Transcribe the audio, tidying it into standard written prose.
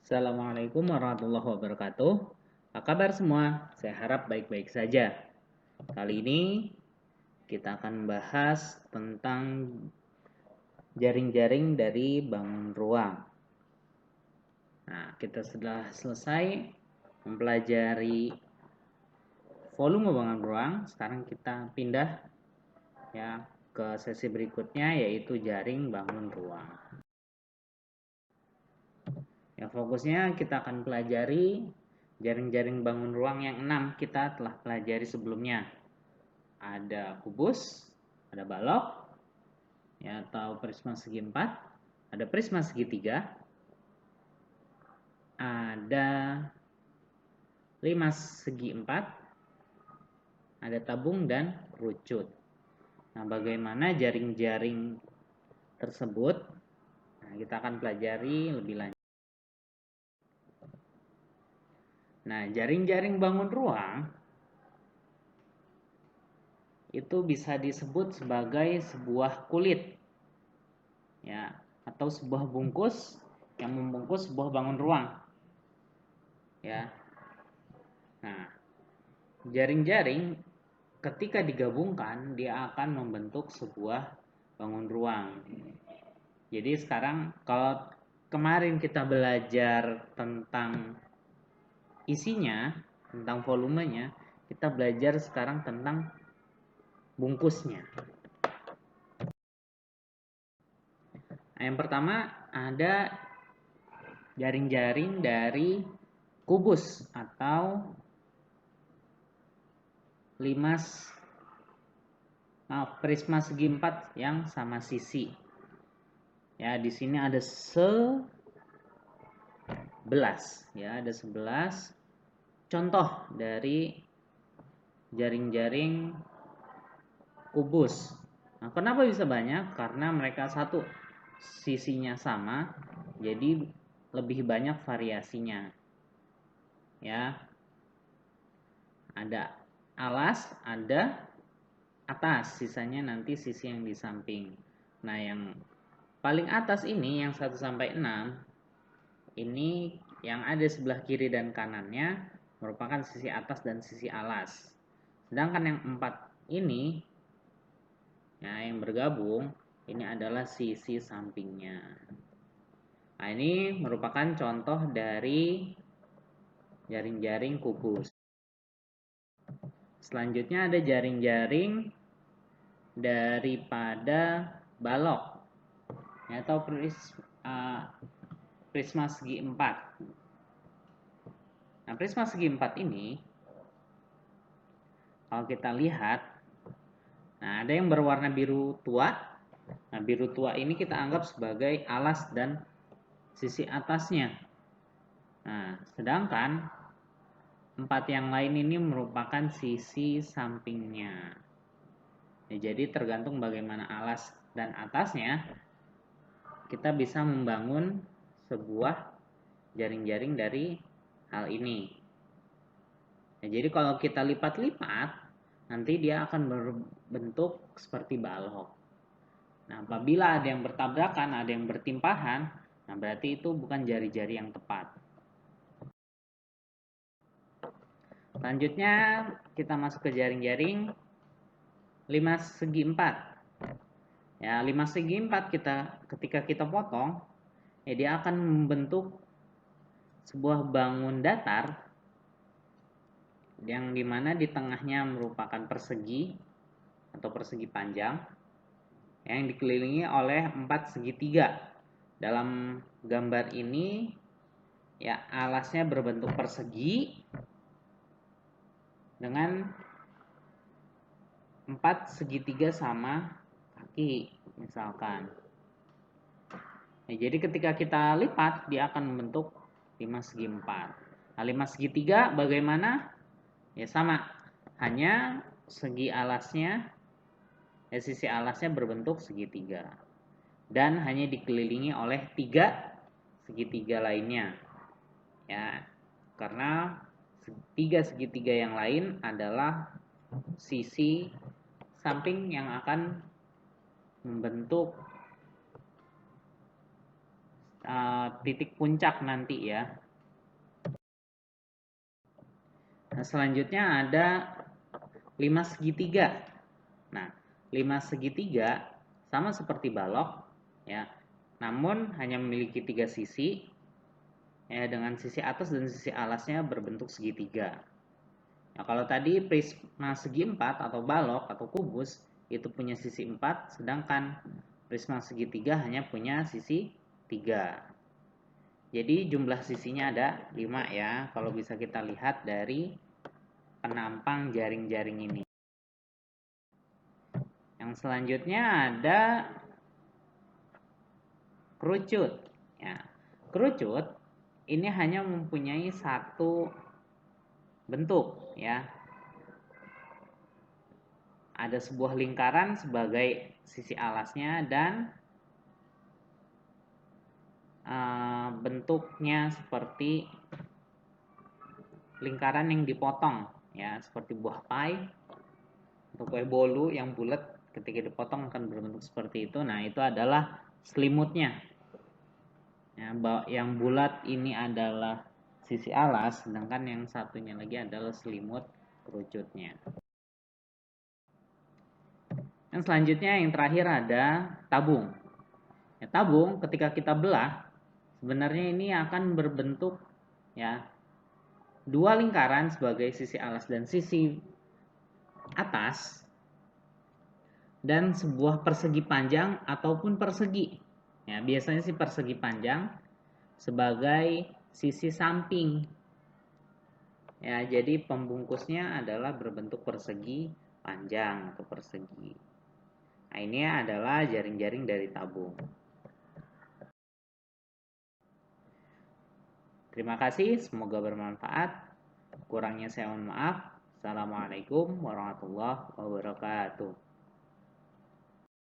Assalamualaikum warahmatullahi wabarakatuh. Apa kabar semua? Saya harap baik-baik saja. Kali ini kita akan membahas tentang jaring-jaring dari bangun ruang. Nah, kita sudah selesai mempelajari volume bangun ruang. Sekarang kita pindah ya ke sesi berikutnya, yaitu jaring bangun ruang. Ya, fokusnya kita akan pelajari jaring-jaring bangun ruang yang 6 kita telah pelajari sebelumnya. Ada kubus, ada balok, ya, atau prisma segi 4, ada prisma segitiga, ada limas segi 4, ada tabung dan kerucut. Nah, bagaimana jaring-jaring tersebut? Nah, kita akan pelajari lebih lanjut. Nah, jaring-jaring bangun ruang itu bisa disebut sebagai sebuah kulit, ya, atau sebuah bungkus yang membungkus sebuah bangun ruang, ya. Nah, jaring-jaring ketika digabungkan dia akan membentuk sebuah bangun ruang. Jadi sekarang kalau kemarin kita belajar tentang isinya, tentang volumenya, kita belajar sekarang tentang bungkusnya. Nah, yang pertama ada jaring-jaring dari kubus atau prisma segi 4 yang sama sisi. Ya, di sini ada 11, ya, ada 11 contoh dari jaring-jaring kubus. Nah, kenapa bisa banyak? Karena mereka satu sisinya sama, jadi lebih banyak variasinya. Ya. Ada alas, ada atas, sisanya nanti sisi yang di samping. Nah, yang paling atas ini yang 1 sampai 6 ini yang ada sebelah kiri dan kanannya merupakan sisi atas dan sisi alas. Sedangkan yang 4 ini ya, yang bergabung ini adalah sisi sampingnya. Nah, ini merupakan contoh dari jaring-jaring kubus. Selanjutnya ada jaring-jaring daripada balok, ya, atau prisma segi 4. Nah, prisma segi 4 ini kalau kita lihat, nah, ada yang berwarna biru tua. Nah, biru tua ini kita anggap sebagai alas dan sisi atasnya. Nah, sedangkan 4 yang lain ini merupakan sisi sampingnya. Ya, jadi tergantung bagaimana alas dan atasnya, kita bisa membangun sebuah jaring-jaring dari hal ini. Nah, jadi kalau kita lipat-lipat, nanti dia akan berbentuk seperti balok. Nah, apabila ada yang bertabrakan, ada yang bertimpahan, nah berarti itu bukan jari-jari yang tepat. Selanjutnya kita masuk ke jaring-jaring limas segi 4. Ya, limas segi 4 ketika kita potong, ya dia akan membentuk sebuah bangun datar yang dimana di tengahnya merupakan persegi atau persegi panjang yang dikelilingi oleh 4 segitiga. Dalam gambar ini ya, alasnya berbentuk persegi dengan 4 segitiga sama kaki misalkan. Nah, jadi ketika kita lipat dia akan membentuk 5 segi 4. Nah, 5 segitiga bagaimana? Ya sama, hanya segi alasnya, ya, sisi alasnya berbentuk segitiga dan hanya dikelilingi oleh 3 segitiga lainnya. Ya, karena 3 segitiga yang lain adalah sisi samping yang akan membentuk titik puncak nanti ya. Nah, selanjutnya ada 5 segitiga. Nah, 5 segitiga sama seperti balok ya. Namun hanya memiliki 3 sisi ya, dengan sisi atas dan sisi alasnya berbentuk segitiga. Nah, kalau tadi prisma segi 4 atau balok atau kubus itu punya sisi 4, sedangkan prisma segitiga hanya punya sisi 3. Jadi jumlah sisinya ada 5 ya, kalau bisa kita lihat dari penampang jaring-jaring ini. Yang selanjutnya ada kerucut. Ya, kerucut ini hanya mempunyai satu bentuk ya. Ada sebuah lingkaran sebagai sisi alasnya dan bentuknya seperti lingkaran yang dipotong ya, seperti buah pai atau kue bolu yang bulat, ketika dipotong akan berbentuk seperti itu. Nah, itu adalah selimutnya ya, yang bulat ini adalah sisi alas, sedangkan yang satunya lagi adalah selimut kerucutnya. Yang selanjutnya yang terakhir ada tabung ya. Tabung ketika kita belah sebenarnya ini akan berbentuk ya, dua lingkaran sebagai sisi alas dan sisi atas, dan sebuah persegi panjang ataupun persegi ya, biasanya sih persegi panjang sebagai sisi samping ya. Jadi pembungkusnya adalah berbentuk persegi panjang atau persegi. Nah, ini adalah jaring-jaring dari tabung. Terima kasih, semoga bermanfaat. Kurangnya saya mohon maaf. Assalamualaikum warahmatullahi wabarakatuh.